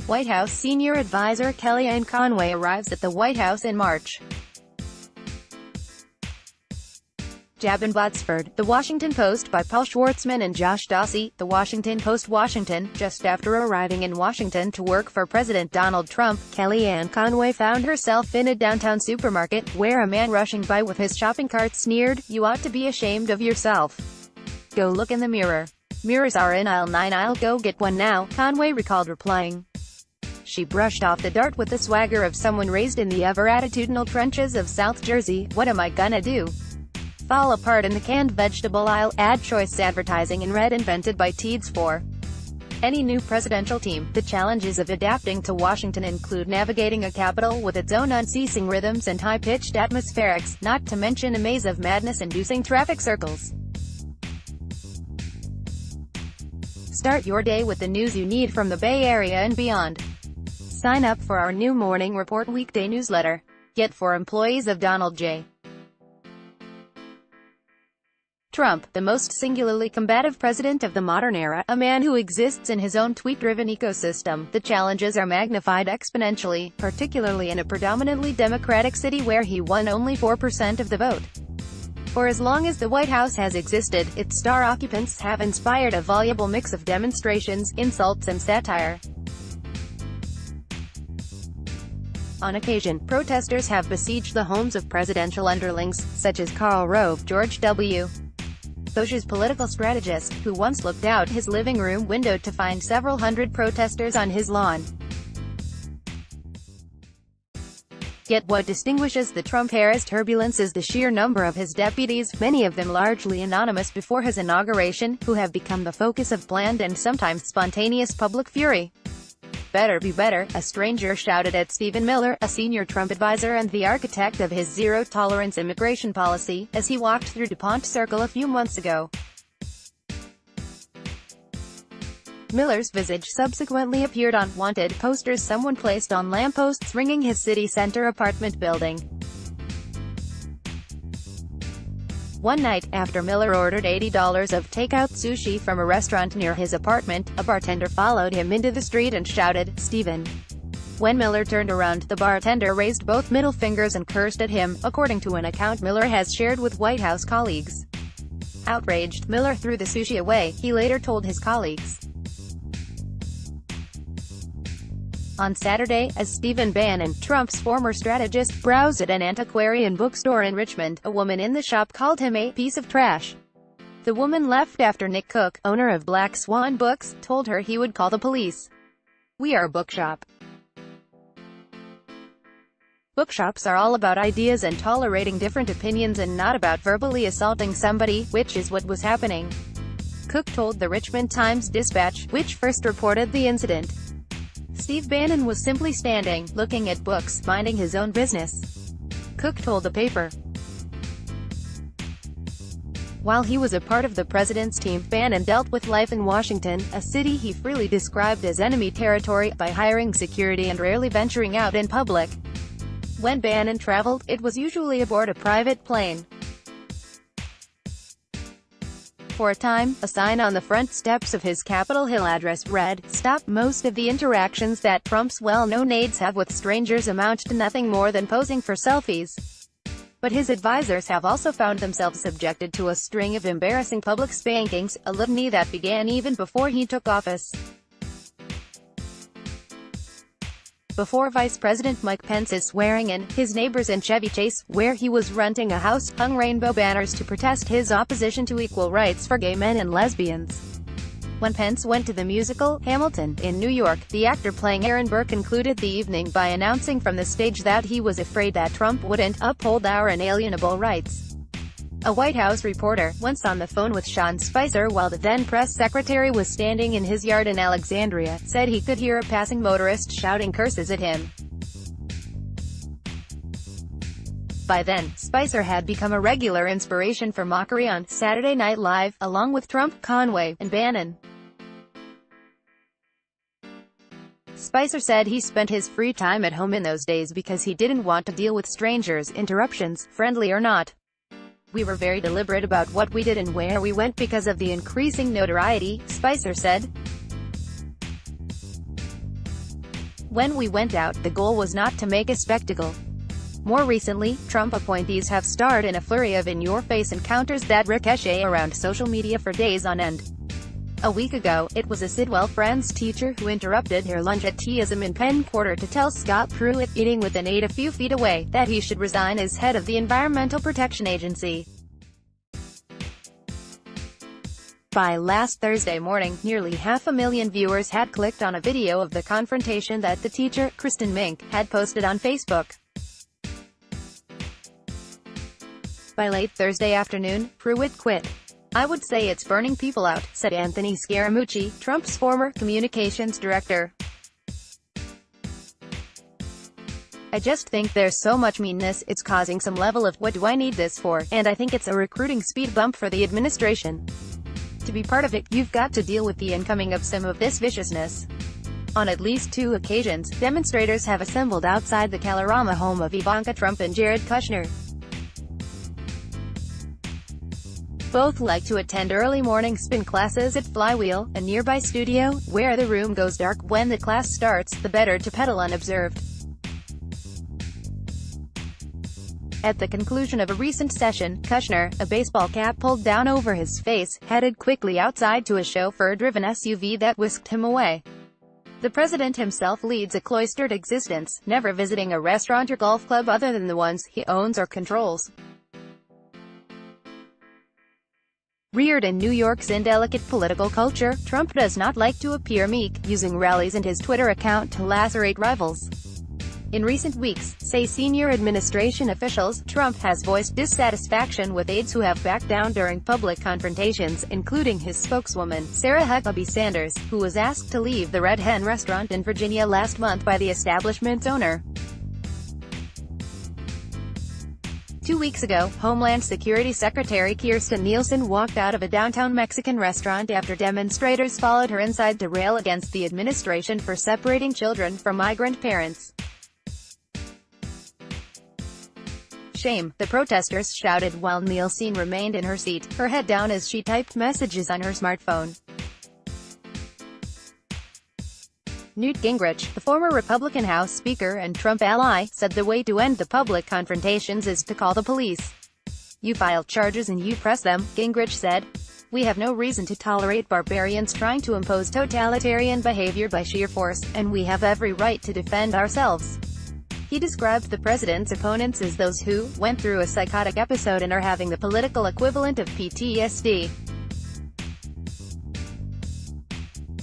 White House senior advisor Kellyanne Conway arrives at the White House in March. Jab in Botsford, The Washington Post by Paul Schwartzman and Josh Dawsey. The Washington Post, Washington. Just after arriving in Washington to work for President Donald Trump, Kellyanne Conway found herself in a downtown supermarket, where a man rushing by with his shopping cart sneered, "You ought to be ashamed of yourself. Go look in the mirror. Mirrors are in aisle 9. I'll go get one now," Conway recalled replying. She brushed off the dart with the swagger of someone raised in the ever-attitudinal trenches of South Jersey. "What am I gonna do? Fall apart in the canned vegetable aisle?" Ad choice advertising in red invented by Teeds for any new presidential team. The challenges of adapting to Washington include navigating a capital with its own unceasing rhythms and high-pitched atmospherics, not to mention a maze of madness-inducing traffic circles. Start your day with the news you need from the Bay Area and beyond. Sign up for our new Morning Report weekday newsletter. Get for employees of Donald J. Trump, the most singularly combative president of the modern era, a man who exists in his own tweet-driven ecosystem. The challenges are magnified exponentially, particularly in a predominantly Democratic city where he won only 4% of the vote. For as long as the White House has existed, its star occupants have inspired a voluble mix of demonstrations, insults and satire. On occasion, protesters have besieged the homes of presidential underlings, such as Karl Rove, George W. Bush's political strategist, who once looked out his living room window to find several hundred protesters on his lawn. Yet what distinguishes the Trump-Harris turbulence is the sheer number of his deputies, many of them largely anonymous before his inauguration, who have become the focus of bland and sometimes spontaneous public fury. "Better be better," a stranger shouted at Stephen Miller, a senior Trump advisor and the architect of his zero-tolerance immigration policy, as he walked through DuPont Circle a few months ago. Miller's visage subsequently appeared on wanted posters someone placed on lampposts ringing his city center apartment building. One night, after Miller ordered $80 of takeout sushi from a restaurant near his apartment, a bartender followed him into the street and shouted, "Stephen." When Miller turned around, the bartender raised both middle fingers and cursed at him, according to an account Miller has shared with White House colleagues. Outraged, Miller threw the sushi away, he later told his colleagues. On Saturday, as Stephen Bannon, Trump's former strategist, browsed at an antiquarian bookstore in Richmond, a woman in the shop called him a piece of trash. The woman left after Nick Cook, owner of Black Swan Books, told her he would call the police. "We are a bookshop. Bookshops are all about ideas and tolerating different opinions and not about verbally assaulting somebody, which is what was happening," Cook told the Richmond Times-Dispatch, which first reported the incident. Steve Bannon was simply standing, looking at books, minding his own business, Cook told the paper. While he was a part of the president's team, Bannon dealt with life in Washington, a city he freely described as enemy territory, by hiring security and rarely venturing out in public. When Bannon traveled, it was usually aboard a private plane. For a time, a sign on the front steps of his Capitol Hill address read, "Stop." Most of the interactions that Trump's well-known aides have with strangers amount to nothing more than posing for selfies. But his advisors have also found themselves subjected to a string of embarrassing public spankings, a litany that began even before he took office. Before Vice President Mike Pence's swearing-in, his neighbors in Chevy Chase, where he was renting a house, hung rainbow banners to protest his opposition to equal rights for gay men and lesbians. When Pence went to the musical, Hamilton, in New York, the actor playing Aaron Burr concluded the evening by announcing from the stage that he was afraid that Trump wouldn't uphold our inalienable rights. A White House reporter, once on the phone with Sean Spicer while the then press secretary was standing in his yard in Alexandria, said he could hear a passing motorist shouting curses at him. By then, Spicer had become a regular inspiration for mockery on Saturday Night Live, along with Trump, Conway, and Bannon. Spicer said he spent his free time at home in those days because he didn't want to deal with strangers' interruptions, friendly or not. "We were very deliberate about what we did and where we went because of the increasing notoriety," Spicer said. When we went out, the goal was not to make a spectacle. More recently, Trump appointees have starred in a flurry of in-your-face encounters that ricochet around social media for days on end. A week ago, it was a Sidwell Friends teacher who interrupted her lunch at Teaism in Penn Quarter to tell Scott Pruitt, eating with an aide a few feet away, that he should resign as head of the Environmental Protection Agency. By last Thursday morning, nearly 500,000 viewers had clicked on a video of the confrontation that the teacher, Kristen Mink, had posted on Facebook. By late Thursday afternoon, Pruitt quit. "I would say it's burning people out," said Anthony Scaramucci, Trump's former communications director. "I just think there's so much meanness, it's causing some level of, what do I need this for? And I think it's a recruiting speed bump for the administration. To be part of it, you've got to deal with the incoming of some of this viciousness." On at least 2 occasions, demonstrators have assembled outside the Kalorama home of Ivanka Trump and Jared Kushner. Both like to attend early morning spin classes at Flywheel, a nearby studio, where the room goes dark when the class starts, the better to pedal unobserved. At the conclusion of a recent session, Kushner, a baseball cap pulled down over his face, headed quickly outside to a chauffeur-driven SUV that whisked him away. The president himself leads a cloistered existence, never visiting a restaurant or golf club other than the ones he owns or controls. Reared in New York's indelicate political culture, Trump does not like to appear meek, using rallies and his Twitter account to lacerate rivals. In recent weeks, say senior administration officials, Trump has voiced dissatisfaction with aides who have backed down during public confrontations, including his spokeswoman, Sarah Huckabee Sanders, who was asked to leave the Red Hen restaurant in Virginia last month by the establishment's owner. 2 weeks ago, Homeland Security Secretary Kirstjen Nielsen walked out of a downtown Mexican restaurant after demonstrators followed her inside to rail against the administration for separating children from migrant parents. "Shame," the protesters shouted while Nielsen remained in her seat, her head down as she typed messages on her smartphone. Newt Gingrich, the former Republican House Speaker and Trump ally, said the way to end the public confrontations is to call the police. "You file charges and you press them," Gingrich said. "We have no reason to tolerate barbarians trying to impose totalitarian behavior by sheer force, and we have every right to defend ourselves." He described the president's opponents as those who went through a psychotic episode and are having the political equivalent of PTSD.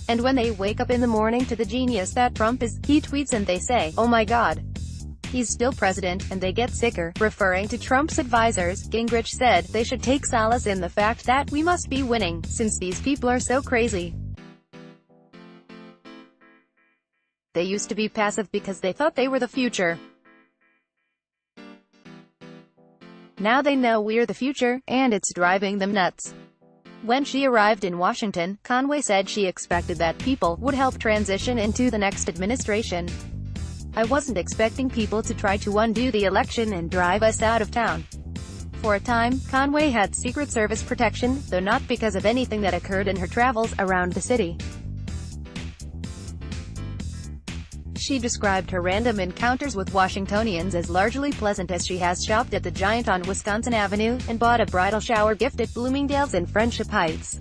"And when they wake up in the morning to the genius that Trump is, he tweets and they say, 'Oh my God, he's still president,' and they get sicker." Referring to Trump's advisors, Gingrich said, "They should take solace in the fact that we must be winning, since these people are so crazy. They used to be passive because they thought they were the future. Now they know we're the future, and it's driving them nuts." When she arrived in Washington, Conway said she expected that people would help transition into the next administration. "I wasn't expecting people to try to undo the election and drive us out of town." For a time, Conway had Secret Service protection, though not because of anything that occurred in her travels around the city. She described her random encounters with Washingtonians as largely pleasant, as she has shopped at the Giant on Wisconsin Avenue, and bought a bridal shower gift at Bloomingdale's in Friendship Heights.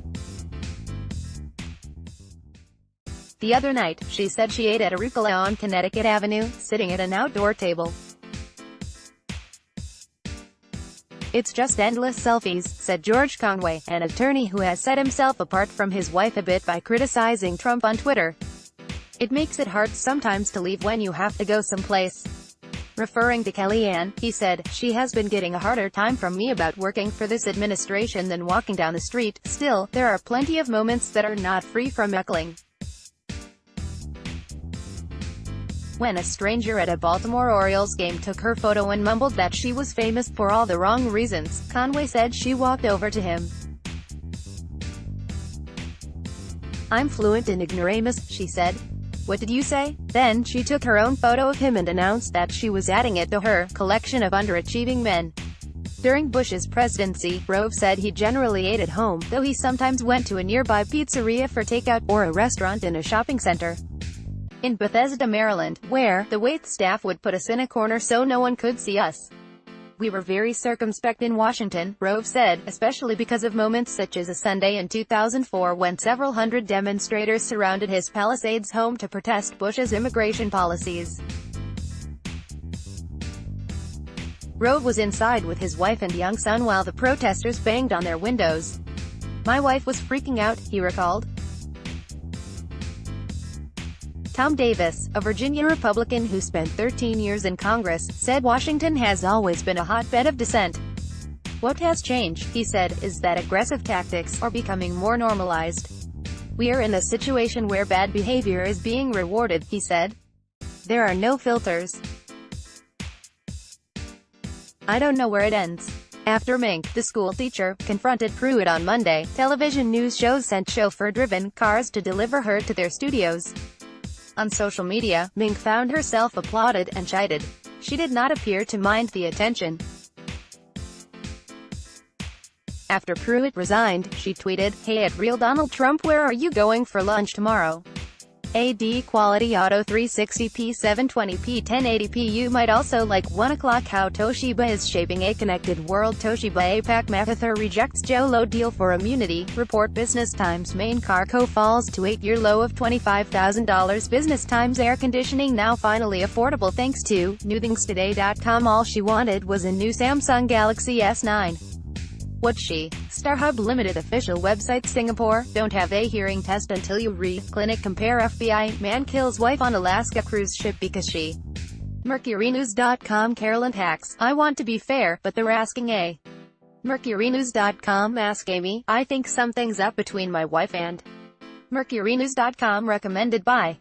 The other night, she said she ate at a Rucola on Connecticut Avenue, sitting at an outdoor table. "It's just endless selfies," said George Conway, an attorney who has set himself apart from his wife a bit by criticizing Trump on Twitter. "It makes it hard sometimes to leave when you have to go someplace." Referring to Kellyanne, he said, "She has been getting a harder time from me about working for this administration than walking down the street. Still, there are plenty of moments that are not free from heckling." When a stranger at a Baltimore Orioles game took her photo and mumbled that she was famous for all the wrong reasons, Conway said she walked over to him. "I'm fluent in ignoramus," she said. "What did you say?" Then she took her own photo of him and announced that she was adding it to her collection of underachieving men. During Bush's presidency, Rove said he generally ate at home, though he sometimes went to a nearby pizzeria for takeout, or a restaurant in a shopping center. in Bethesda, Maryland, where the waitstaff would put us in a corner so no one could see us. We were very circumspect in Washington, Rove said, especially because of moments such as a Sunday in 2004 when several hundred demonstrators surrounded his Palisades home to protest Bush's immigration policies. Rove was inside with his wife and young son while the protesters banged on their windows. "My wife was freaking out," he recalled. Tom Davis, a Virginia Republican who spent 13 years in Congress, said Washington has always been a hotbed of dissent. "What has changed," he said, "is that aggressive tactics are becoming more normalized. We are in a situation where bad behavior is being rewarded," he said. "There are no filters. I don't know where it ends." After Mink, the school teacher, confronted Pruitt on Monday, television news shows sent chauffeur-driven cars to deliver her to their studios. On social media, Mink found herself applauded and chided. She did not appear to mind the attention. After Pruitt resigned, she tweeted, "Hey at Real Donald Trump, where are you going for lunch tomorrow? AD Quality Auto 360p 720p 1080p." You might also like 1 o'clock how Toshiba is shaping a connected world. Toshiba APAC MacArthur rejects Joe low deal for immunity. Report Business Times main car co falls to 8-year low of $25,000. Business Times air conditioning now finally affordable thanks to newthingstoday.com. All she wanted was a new Samsung Galaxy S9. What she? StarHub Limited official website. Singapore, don't have a hearing test until you read. Clinic compare. FBI, man kills wife on Alaska cruise ship because she. MercuryNews.com. Carolyn hacks. I want to be fair, but they're asking a. MercuryNews.com. Ask Amy. I think something's up between my wife and. MercuryNews.com recommended by.